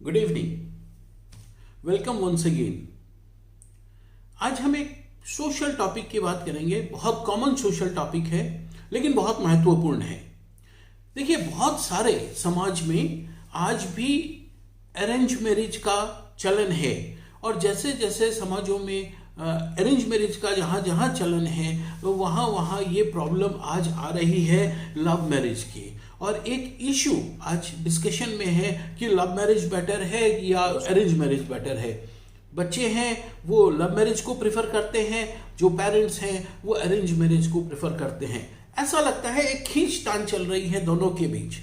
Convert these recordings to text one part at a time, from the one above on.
Good evening, welcome once again. आज हम एक सोशल टॉपिक की बात करेंगे। बहुत कॉमन सोशल टॉपिक है लेकिन बहुत महत्वपूर्ण है। देखिए, बहुत सारे समाज में आज भी अरेंज मैरिज का चलन है और जैसे जैसे समाजों में अरेंज मैरिज का जहाँ जहाँ चलन है तो वहाँ वहाँ ये प्रॉब्लम आज आ रही है लव मैरिज की। और एक इशू आज डिस्कशन में है कि लव मैरिज बेटर है या अरेंज मैरिज बेटर है। बच्चे हैं वो लव मैरिज को प्रेफर करते हैं, जो पेरेंट्स हैं वो अरेंज मैरिज को प्रेफर करते हैं। ऐसा लगता है एक खींचतान चल रही है दोनों के बीच,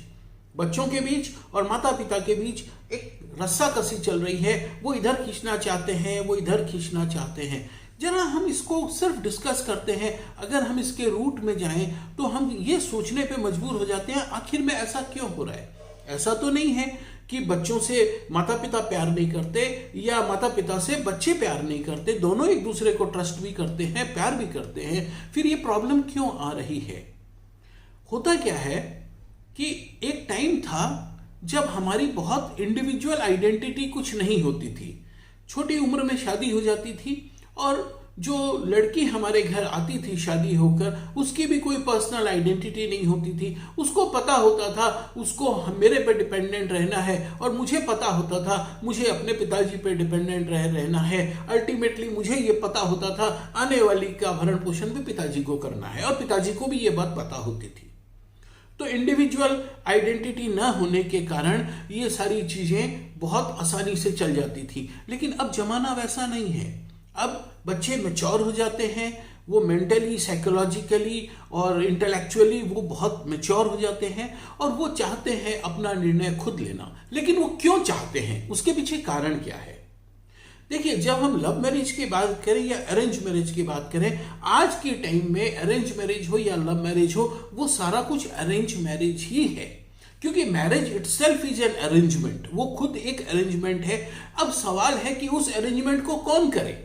बच्चों के बीच और माता पिता के बीच एक रस्साकसी चल रही है। वो इधर खींचना चाहते हैं, वो इधर खींचना चाहते हैं। जरा हम इसको सिर्फ डिस्कस करते हैं। अगर हम इसके रूट में जाएं तो हम ये सोचने पे मजबूर हो जाते हैं आखिर में ऐसा क्यों हो रहा है। ऐसा तो नहीं है कि बच्चों से माता पिता प्यार नहीं करते या माता पिता से बच्चे प्यार नहीं करते। दोनों एक दूसरे को ट्रस्ट भी करते हैं, प्यार भी करते हैं। फिर ये प्रॉब्लम क्यों आ रही है? होता क्या है कि एक टाइम था जब हमारी बहुत इंडिविजुअल आइडेंटिटी कुछ नहीं होती थी। छोटी उम्र में शादी हो जाती थी और जो लड़की हमारे घर आती थी शादी होकर, उसकी भी कोई पर्सनल आइडेंटिटी नहीं होती थी। उसको पता होता था उसको मेरे पे डिपेंडेंट रहना है और मुझे पता होता था मुझे अपने पिताजी पे डिपेंडेंट रहना है। अल्टीमेटली मुझे ये पता होता था आने वाली का भरण पोषण भी पिताजी को करना है और पिताजी को भी ये बात पता होती थी। तो इंडिविजुअल आइडेंटिटी ना होने के कारण ये सारी चीजें बहुत आसानी से चल जाती थी। लेकिन अब जमाना वैसा नहीं है। अब बच्चे मैच्योर हो जाते हैं, वो मेंटली, साइकोलॉजिकली और इंटेलेक्चुअली वो बहुत मैच्योर हो जाते हैं और वो चाहते हैं अपना निर्णय खुद लेना। लेकिन वो क्यों चाहते हैं, उसके पीछे कारण क्या है? देखिए, जब हम लव मैरिज की बात करें या अरेंज मैरिज की बात करें, आज के टाइम में अरेंज मैरिज हो या लव मैरिज हो, वो सारा कुछ अरेंज मैरिज ही है। क्योंकि marriage itself is an arrangement, वो खुद एक अरेंजमेंट है। अब सवाल है कि उस अरेंजमेंट को कौन करे।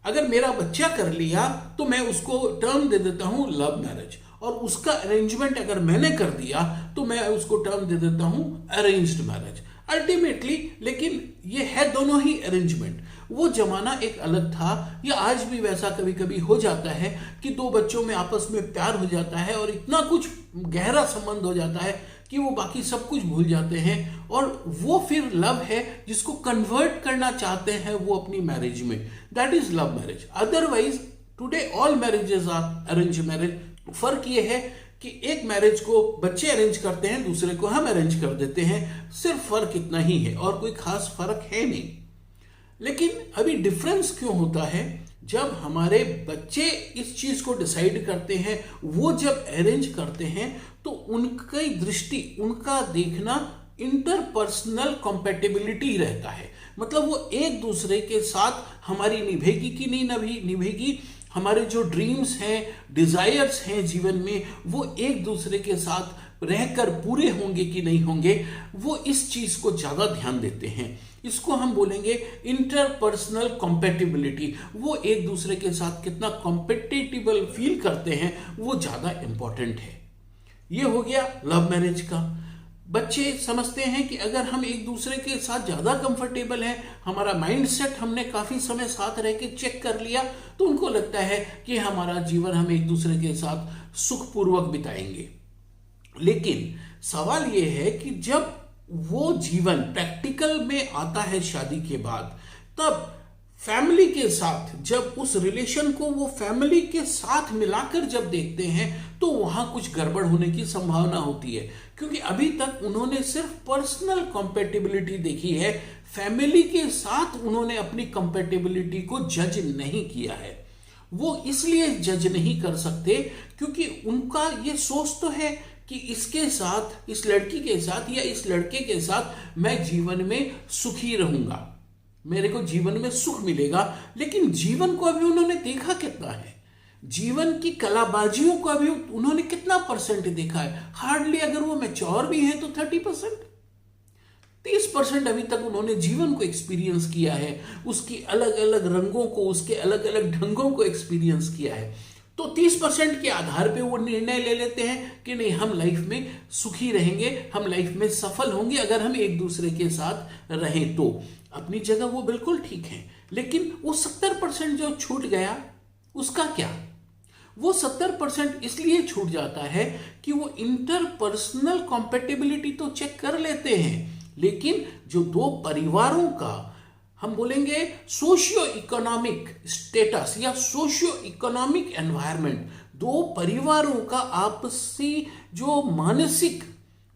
अगर मेरा बच्चा कर लिया तो मैं उसको टर्म दे देता हूं लव मैरिज, और उसका अरेंजमेंट अगर मैंने कर दिया तो मैं उसको टर्म दे देता हूं अरेंज्ड मैरिज अल्टीमेटली। लेकिन ये है दोनों ही अरेंजमेंट। वो जमाना एक अलग था, या आज भी वैसा कभी कभी हो जाता है कि दो बच्चों में आपस में प्यार हो जाता है और इतना कुछ गहरा संबंध हो जाता है कि वो बाकी सब कुछ भूल जाते हैं और वो फिर लव है जिसको कन्वर्ट करना चाहते हैं वो अपनी मैरिज में। That is love marriage. Otherwise today all marriages are arrange marriage. फर्क ये है कि एक मैरिज को बच्चे अरेंज करते हैं, दूसरे को हम अरेंज कर देते हैं। सिर्फ फर्क इतना ही है और कोई खास फर्क है नहीं। लेकिन अभी डिफरेंस क्यों होता है? जब हमारे बच्चे इस चीज को डिसाइड करते हैं, वो जब अरेंज करते हैं तो उनकी दृष्टि, उनका देखना इंटरपर्सनल कंपैटिबिलिटी रहता है। मतलब वो एक दूसरे के साथ हमारी निभेगी कि नहीं निभेगी, हमारे जो ड्रीम्स हैं, डिजायर्स हैं जीवन में, वो एक दूसरे के साथ रहकर पूरे होंगे कि नहीं होंगे, वो इस चीज को ज्यादा ध्यान देते हैं। इसको हम बोलेंगे इंटरपर्सनल कंपैटिबिलिटी। वो एक दूसरे के साथ कितना कंपेटिटिबल फील करते हैं वो ज्यादा इंपॉर्टेंट है। ये हो गया लव मैरिज का। बच्चे समझते हैं कि अगर हम एक दूसरे के साथ ज्यादा कंफर्टेबल हैं, हमारा माइंडसेट हमने काफी समय साथ रह के चेक कर लिया, तो उनको लगता है कि हमारा जीवन हम एक दूसरे के साथ सुखपूर्वक बिताएंगे। लेकिन सवाल यह है कि जब वो जीवन प्रैक्टिकल में आता है शादी के बाद, तब फैमिली के साथ जब उस रिलेशन को वो फैमिली के साथ मिलाकर जब देखते हैं तो वहां कुछ गड़बड़ होने की संभावना होती है। क्योंकि अभी तक उन्होंने सिर्फ पर्सनल कंपैटिबिलिटी देखी है, फैमिली के साथ उन्होंने अपनी कंपैटिबिलिटी को जज नहीं किया है। वो इसलिए जज नहीं कर सकते क्योंकि उनका ये सोच तो है कि इसके साथ, इस लड़की के साथ या इस लड़के के साथ मैं जीवन में सुखी रहूंगा, मेरे को जीवन में सुख मिलेगा। लेकिन जीवन को अभी उन्होंने देखा कितना है, जीवन की कलाबाजियों को अभी उन्होंने कितना परसेंट देखा है? हार्डली, अगर वो मैच्योर भी हैं तो 30%, 30% अभी तक उन्होंने जीवन को एक्सपीरियंस किया है, उसकी अलग अलग रंगों को, उसके अलग अलग ढंगों को एक्सपीरियंस किया है। तो 30% के आधार पे वो निर्णय ले लेते हैं कि नहीं, हम लाइफ में सुखी रहेंगे, हम लाइफ में सफल होंगे अगर हम एक दूसरे के साथ रहें तो। अपनी जगह वो बिल्कुल ठीक है, लेकिन वो 70% जो छूट गया उसका क्या? वो 70% इसलिए छूट जाता है कि वो इंटरपर्सनल कॉम्पेटिबिलिटी तो चेक कर लेते हैं, लेकिन जो दो परिवारों का हम बोलेंगे सोशियो इकोनॉमिक स्टेटस या सोशियो इकोनॉमिक एनवायरनमेंट, दो परिवारों का आपसी जो मानसिक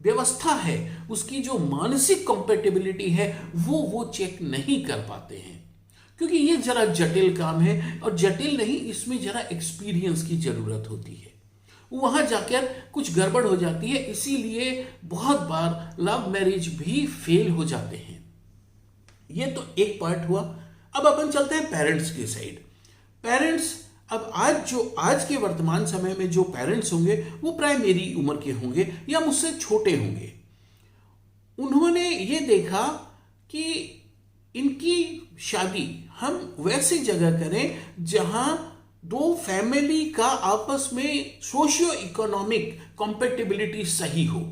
व्यवस्था है, उसकी जो मानसिक कॉम्पेटिबिलिटी है वो चेक नहीं कर पाते हैं, क्योंकि ये जरा जटिल काम है। और जटिल नहीं, इसमें जरा एक्सपीरियंस की जरूरत होती है, वहां जाकर कुछ गड़बड़ हो जाती है, इसीलिए बहुत बार लव मैरिज भी फेल हो जाते हैं। ये तो एक पार्ट हुआ। अब अपन चलते हैं पेरेंट्स की साइड। पेरेंट्स, अब आज के वर्तमान समय में जो पेरेंट्स होंगे वो प्राय मेरी उम्र के होंगे या मुझसे छोटे होंगे। उन्होंने ये देखा कि इनकी शादी हम वैसी जगह करें जहां दो फैमिली का आपस में सोशियो इकोनॉमिक कॉम्पेटिबिलिटी सही हो,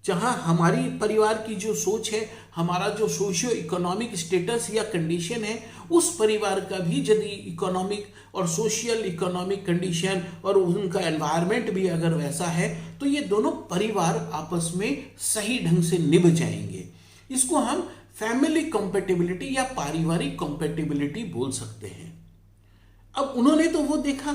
जहां हमारी परिवार की जो सोच है, हमारा जो सोशियो इकोनॉमिक स्टेटस या कंडीशन है, उस परिवार का भी यदि इकोनॉमिक और सोशल इकोनॉमिक कंडीशन और उनका एनवायरनमेंट भी अगर वैसा है, तो ये दोनों परिवार आपस में सही ढंग से निभ जाएंगे। इसको हम फैमिली कॉम्पेटिबिलिटी या पारिवारिक कॉम्पेटिबिलिटी बोल सकते हैं। अब उन्होंने तो वो देखा,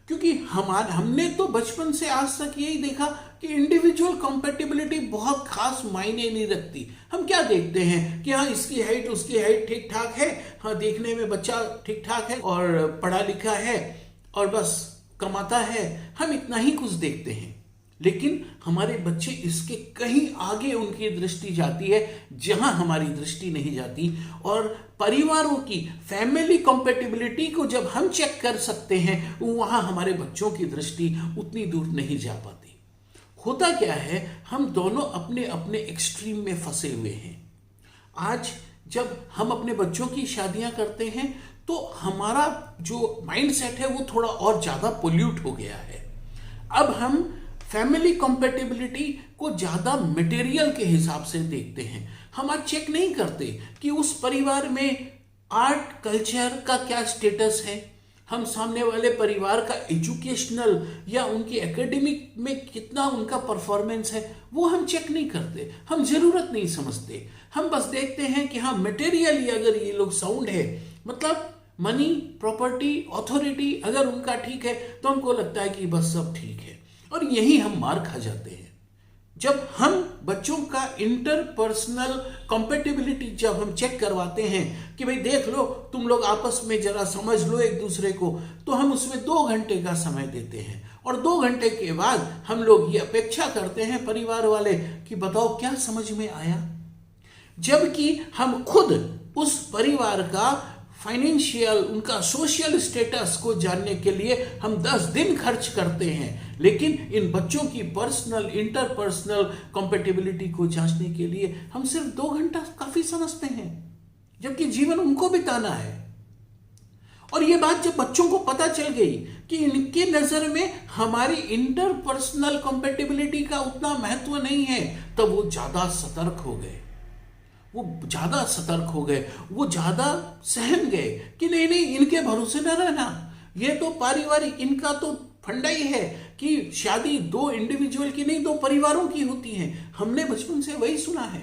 क्योंकि हमने तो बचपन से आज तक यही देखा कि इंडिविजुअल कॉम्पेटिबिलिटी बहुत खास मायने नहीं रखती। हम क्या देखते हैं कि हाँ, इसकी हाइट उसकी हाइट ठीक ठाक है, हाँ देखने में बच्चा ठीक ठाक है और पढ़ा लिखा है और बस कमाता है, हम इतना ही कुछ देखते हैं। लेकिन हमारे बच्चे इसके कहीं आगे उनकी दृष्टि जाती है जहां हमारी दृष्टि नहीं जाती, और परिवारों की फैमिली कॉम्पेटिबिलिटी को जब हम चेक कर सकते हैं वहां हमारे बच्चों की दृष्टि उतनी दूर नहीं जा पाती। होता क्या है, हम दोनों अपने अपने एक्सट्रीम में फंसे हुए हैं। आज जब हम अपने बच्चों की शादियां करते हैं तो हमारा जो माइंडसेट है वो थोड़ा और ज्यादा पोल्यूट हो गया है। अब हम फैमिली कॉम्पेटिबिलिटी को ज्यादा मटेरियल के हिसाब से देखते हैं। हम आज चेक नहीं करते कि उस परिवार में आर्ट कल्चर का क्या स्टेटस है, हम सामने वाले परिवार का एजुकेशनल या उनकी एकेडमिक में कितना उनका परफॉर्मेंस है, वो हम चेक नहीं करते, हम जरूरत नहीं समझते। हम बस देखते हैं कि हाँ, मटेरियली अगर ये लोग साउंड है, मतलब मनी, प्रॉपर्टी, अथॉरिटी अगर उनका ठीक है, तो हमको लगता है कि बस सब ठीक है, और यही हम मार खा जाते हैं। जब हम बच्चों का इंटरपर्सनल कॉम्पेटिबिलिटी जब हम चेक करवाते हैं कि भाई देख लो, तुम लोग आपस में जरा समझ लो एक दूसरे को, तो हम उसमें 2 घंटे का समय देते हैं, और 2 घंटे के बाद हम लोग ये अपेक्षा करते हैं परिवार वाले कि बताओ क्या समझ में आया, जबकि हम खुद उस परिवार का फाइनेंशियल, उनका सोशल स्टेटस को जानने के लिए हम 10 दिन खर्च करते हैं, लेकिन इन बच्चों की पर्सनल इंटरपर्सनल कॉम्पेटिबिलिटी को जांचने के लिए हम सिर्फ 2 घंटा काफी समझते हैं, जबकि जीवन उनको बिताना है। और ये बात जब बच्चों को पता चल गई कि इनके नजर में हमारी इंटरपर्सनल कॉम्पेटिबिलिटी का उतना महत्व नहीं है, तब वो ज्यादा सतर्क हो गए, वो ज्यादा सहम गए कि नहीं नहीं, इनके भरोसे न रहना, ये तो पारिवारिक, इनका तो फंडा ही है कि शादी 2 इंडिविजुअल की नहीं 2 परिवारों की होती है। हमने बचपन से वही सुना है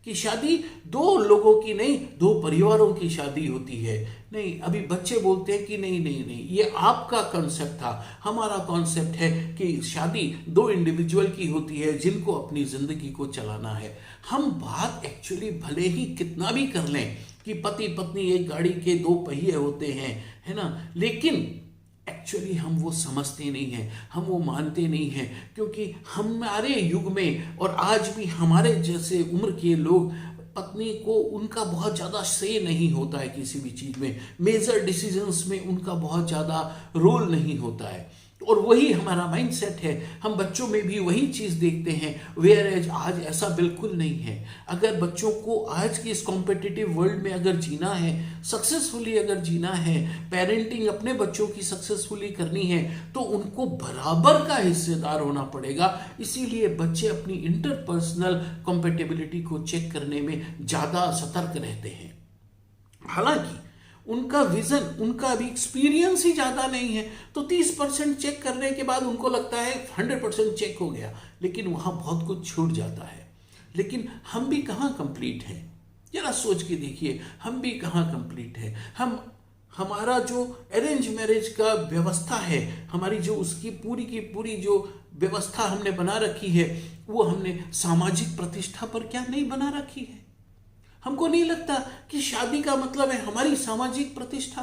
कि शादी 2 लोगों की नहीं 2 परिवारों की शादी होती है। नहीं, अभी बच्चे बोलते हैं कि नहीं नहीं नहीं, ये आपका कॉन्सेप्ट था, हमारा कॉन्सेप्ट है कि शादी 2 इंडिविजुअल की होती है जिनको अपनी जिंदगी को चलाना है। हम बात एक्चुअली भले ही कितना भी कर लें कि पति पत्नी एक गाड़ी के 2 पहिए होते हैं, है ना, लेकिन एक्चुअली हम वो समझते नहीं हैं, हम वो मानते नहीं हैं, क्योंकि हमारे युग में और आज भी हमारे जैसे उम्र के लोग, पत्नी को उनका बहुत ज़्यादा से नहीं होता है किसी भी चीज़ में, मेजर डिसीजंस में उनका बहुत ज़्यादा रोल नहीं होता है। तो और वही हमारा माइंडसेट है, हम बच्चों में भी वही चीज देखते हैं। वेयर एज आज ऐसा बिल्कुल नहीं है। अगर बच्चों को आज की इस कॉम्पिटिटिव वर्ल्ड में अगर जीना है, सक्सेसफुली अगर जीना है, पेरेंटिंग अपने बच्चों की सक्सेसफुली करनी है, तो उनको बराबर का हिस्सेदार होना पड़ेगा। इसीलिए बच्चे अपनी इंटरपर्सनल कॉम्पेटिबिलिटी को चेक करने में ज्यादा सतर्क रहते हैं। हालांकि उनका विजन, उनका अभी एक्सपीरियंस ही ज्यादा नहीं है, तो 30% चेक करने के बाद उनको लगता है 100% चेक हो गया, लेकिन वहां बहुत कुछ छूट जाता है। लेकिन हम भी कहाँ कंप्लीट हैं, जरा सोच के देखिए, हम भी कहाँ कंप्लीट है। हमारा जो अरेंज मैरिज का व्यवस्था है, हमारी जो उसकी पूरी की पूरी जो व्यवस्था हमने बना रखी है, वो हमने सामाजिक प्रतिष्ठा पर क्या नहीं बना रखी है। हमको नहीं लगता कि शादी का मतलब है हमारी सामाजिक प्रतिष्ठा।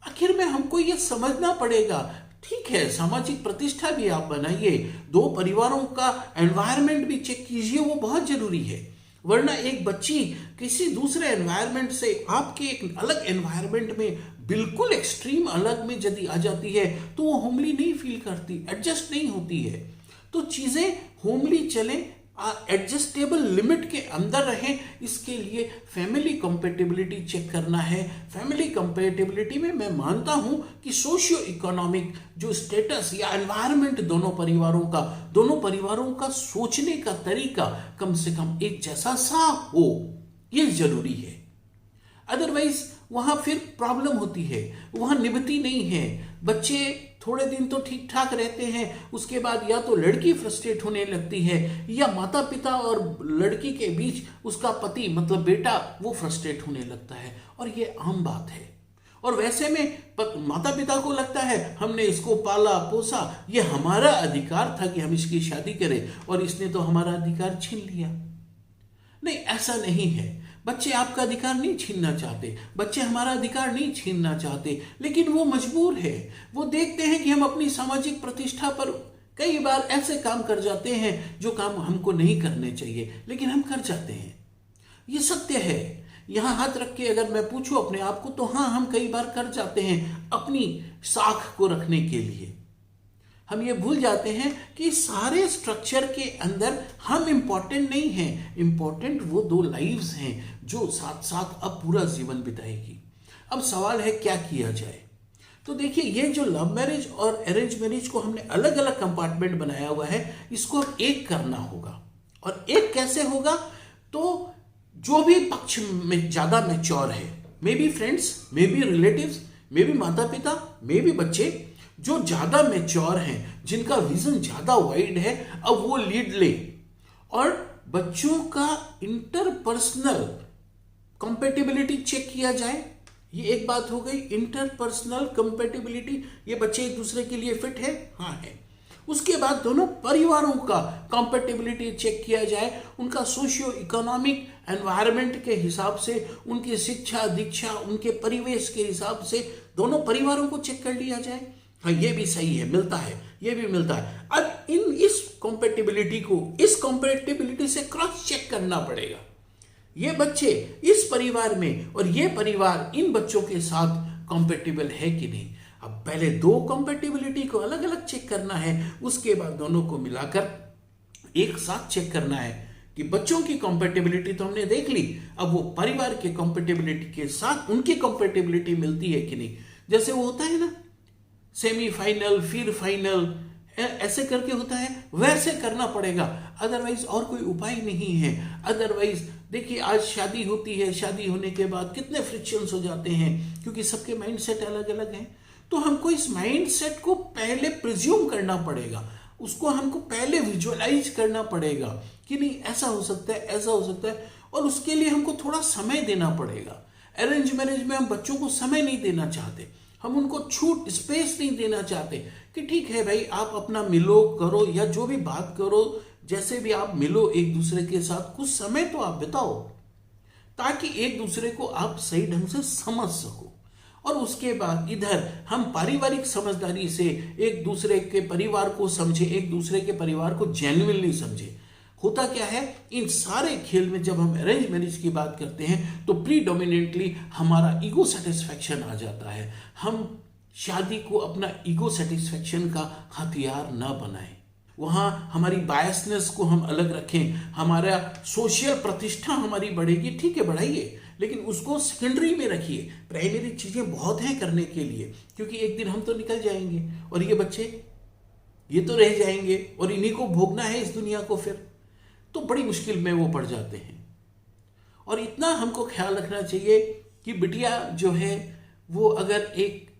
आखिर में हमको ये समझना पड़ेगा, ठीक है सामाजिक प्रतिष्ठा भी आप बनाइए, दो परिवारों का एनवायरनमेंट भी चेक कीजिए, वो बहुत जरूरी है। वरना एक बच्ची किसी दूसरे एनवायरनमेंट से आपके एक अलग एनवायरनमेंट में बिल्कुल एक्सट्रीम अलग में यदि आ जाती है, तो वो होमली नहीं फील करती, एडजस्ट नहीं होती है। तो चीजें होमली चले, एडजस्टेबल लिमिट के अंदर रहें, इसके लिए फैमिली कंपेटिबिलिटी चेक करना है। फैमिली कंपेटिबिलिटी में मैं मानता हूं कि सोशियो इकोनॉमिक जो स्टेटस या एनवायरनमेंट दोनों परिवारों का सोचने का तरीका कम से कम एक जैसा सा हो, यह जरूरी है। अदरवाइज वहां फिर प्रॉब्लम होती है, वहां निभती नहीं है। बच्चे थोड़े दिन तो ठीक ठाक रहते हैं, उसके बाद या तो लड़की फ्रस्ट्रेट होने लगती है, या माता पिता और लड़की के बीच उसका पति मतलब बेटा वो फ्रस्ट्रेट होने लगता है, और ये आम बात है। और वैसे में माता पिता को लगता है हमने इसको पाला पोसा, ये हमारा अधिकार था कि हम इसकी शादी करें, और इसने तो हमारा अधिकार छीन लिया। नहीं, ऐसा नहीं है। बच्चे आपका अधिकार नहीं छीनना चाहते, बच्चे हमारा अधिकार नहीं छीनना चाहते, लेकिन वो मजबूर है। वो देखते हैं कि हम अपनी सामाजिक प्रतिष्ठा पर कई बार ऐसे काम कर जाते हैं जो काम हमको नहीं करने चाहिए, लेकिन हम कर जाते हैं। ये सत्य है। यहां हाथ रख के अगर मैं पूछूं अपने आप को, तो हाँ, हम कई बार कर जाते हैं अपनी साख को रखने के लिए। हम ये भूल जाते हैं कि सारे स्ट्रक्चर के अंदर हम इंपॉर्टेंट नहीं हैं, इंपॉर्टेंट वो दो लाइव्स हैं जो साथ साथ अब पूरा जीवन बिताएगी। अब सवाल है क्या किया जाए। तो देखिए, ये जो लव मैरिज और अरेंज मैरिज को हमने अलग अलग कंपार्टमेंट बनाया हुआ है, इसको अब एक करना होगा। और एक कैसे होगा, तो जो भी पक्ष में ज्यादा मैच्योर है, may be friends, may be relatives, may be माता पिता, मे बी बच्चे, जो ज्यादा मैच्योर हैं, जिनका विजन ज्यादा वाइड है, अब वो लीड ले। और बच्चों का इंटरपर्सनल कंपेटिबिलिटी चेक किया जाए। ये एक बात हो गई, इंटरपर्सनल कंपेटिबिलिटी, ये बच्चे एक दूसरे के लिए फिट है, हाँ है। उसके बाद दोनों परिवारों का कंपेटिबिलिटी चेक किया जाए, उनका सोशियो इकोनॉमिक एनवायरनमेंट के हिसाब से, उनकी शिक्षा दीक्षा, उनके परिवेश के हिसाब से दोनों परिवारों को चेक कर लिया जाए। हाँ, ये भी सही है, मिलता है, ये भी मिलता है। अब इस कंपेटिबिलिटी को इस कंपेटिबिलिटी से क्रॉस चेक करना पड़ेगा। ये बच्चे इस परिवार में और ये परिवार इन बच्चों के साथ कंपेटिबल है कि नहीं। अब पहले दो कंपेटिबिलिटी को अलग अलग चेक करना है, उसके बाद दोनों को मिलाकर एक साथ चेक करना है कि बच्चों की कंपेटिबिलिटी तो हमने देख ली, अब वो परिवार के कंपेटिबिलिटी के साथ उनकी कंपेटिबिलिटी मिलती है कि नहीं। जैसे वो होता है ना, सेमीफाइनल फिर फाइनल, ऐसे करके होता है, वैसे करना पड़ेगा, अदरवाइज और कोई उपाय नहीं है। अदरवाइज देखिए, आज शादी होती है, शादी होने के बाद कितने फ्रिक्शंस हो जाते हैं, क्योंकि सबके माइंडसेट अलग अलग हैं। तो हमको इस माइंडसेट को पहले प्रिज्यूम करना पड़ेगा, उसको हमको पहले विजुअलाइज करना पड़ेगा कि नहीं ऐसा हो सकता है, ऐसा हो सकता है, और उसके लिए हमको थोड़ा समय देना पड़ेगा। अरेंज मैरिज में हम बच्चों को समय नहीं देना चाहते, हम उनको छूट स्पेस नहीं देना चाहते कि ठीक है भाई, आप अपना मिलो करो या जो भी बात करो, जैसे भी आप मिलो एक दूसरे के साथ, कुछ समय तो आप बिताओ ताकि एक दूसरे को आप सही ढंग से समझ सको। और उसके बाद इधर हम पारिवारिक समझदारी से एक दूसरे के परिवार को समझे, एक दूसरे के परिवार को जेन्युइनली समझे। होता क्या है, इन सारे खेल में जब हम अरेंज मैरिज की बात करते हैं तो प्रीडोमिनेंटली हमारा ईगो सेटिस्फैक्शन आ जाता है। हम शादी को अपना ईगो सेटिस्फेक्शन का हथियार ना बनाएं। वहाँ हमारी बायसनेस को हम अलग रखें। हमारा सोशल प्रतिष्ठा हमारी बढ़ेगी, ठीक है बढ़ाइए, लेकिन उसको सेकेंडरी में रखिए। प्राइमरी चीज़ें बहुत हैं करने के लिए, क्योंकि एक दिन हम तो निकल जाएंगे और ये बच्चे ये तो रह जाएंगे और इन्हीं को भोगना है इस दुनिया को। फिर तो बड़ी मुश्किल में वो पड़ जाते हैं। और इतना हमको ख्याल रखना चाहिए कि बिटिया जो है वो अगर एक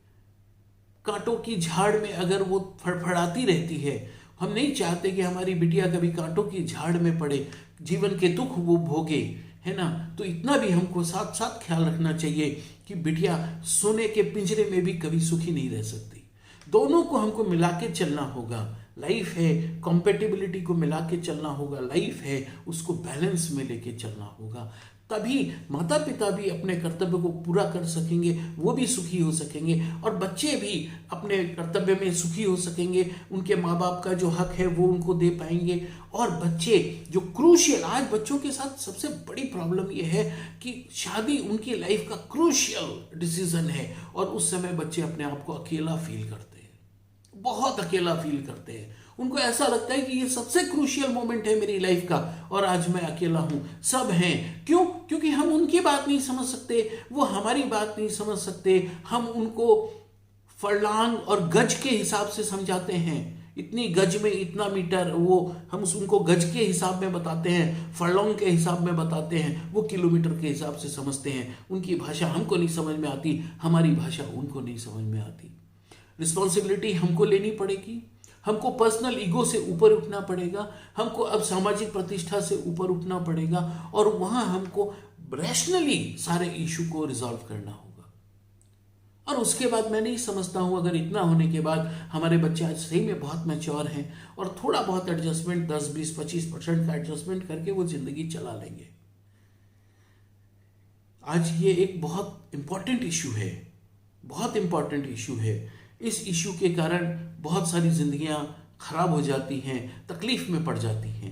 कांटों की झाड़ में अगर वो फड़फड़ाती रहती है, हम नहीं चाहते कि हमारी बिटिया कभी कांटों की झाड़ में पड़े, जीवन के दुख वो भोगे, है ना। तो इतना भी हमको साथ साथ ख्याल रखना चाहिए कि बिटिया सोने के पिंजरे में भी कभी सुखी नहीं रह सकती। दोनों को हमको मिला के चलना होगा। लाइफ है, कॉम्पेटिबिलिटी को मिला के चलना होगा। लाइफ है, उसको बैलेंस में लेके चलना होगा। तभी माता पिता भी अपने कर्तव्य को पूरा कर सकेंगे, वो भी सुखी हो सकेंगे और बच्चे भी अपने कर्तव्य में सुखी हो सकेंगे। उनके माँ बाप का जो हक है वो उनको दे पाएंगे। और बच्चे जो क्रूशियल, आज बच्चों के साथ सबसे बड़ी प्रॉब्लम ये है कि शादी उनकी लाइफ का क्रूशियल डिसीजन है और उस समय बच्चे अपने आप को अकेला फील करते हैं, बहुत अकेला फील करते हैं। उनको ऐसा लगता है कि ये सबसे क्रूशियल मोमेंट है मेरी लाइफ का और आज मैं अकेला हूं, सब हैं। क्यों? क्योंकि हम उनकी बात नहीं समझ सकते, वो हमारी बात नहीं समझ सकते। हम उनको फरलांग और गज के हिसाब से समझाते हैं। इतनी गज में इतना मीटर, वो हम उनको गज के हिसाब में बताते हैं, फरलॉन्ग के हिसाब में बताते हैं, वो किलोमीटर के हिसाब से समझते हैं। उनकी भाषा हमको नहीं समझ में आती, हमारी भाषा उनको नहीं समझ में आती। रिस्पॉन्सिबिलिटी हमको लेनी पड़ेगी, हमको पर्सनल ईगो से ऊपर उठना पड़ेगा, हमको अब सामाजिक प्रतिष्ठा से ऊपर उठना पड़ेगा और वहां हमको रैशनली सारे इशू को रिजॉल्व करना होगा। और उसके बाद मैं नहीं समझता हूं, अगर इतना होने के बाद हमारे बच्चे आज सही में बहुत मैच्योर हैं और थोड़ा बहुत एडजस्टमेंट 10, 20, 25% का एडजस्टमेंट करके वो जिंदगी चला लेंगे। आज ये एक बहुत इंपॉर्टेंट इशू है, बहुत इंपॉर्टेंट इशू है। इस इशू के कारण बहुत सारी जिंदगियां खराब हो जाती हैं, तकलीफ में पड़ जाती हैं।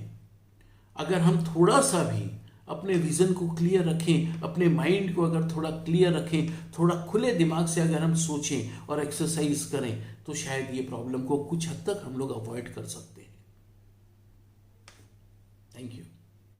अगर हम थोड़ा सा भी अपने विजन को क्लियर रखें, अपने माइंड को अगर थोड़ा क्लियर रखें, थोड़ा खुले दिमाग से अगर हम सोचें और एक्सरसाइज करें, तो शायद ये प्रॉब्लम को कुछ हद तक हम लोग अवॉइड कर सकते हैं। Thank you.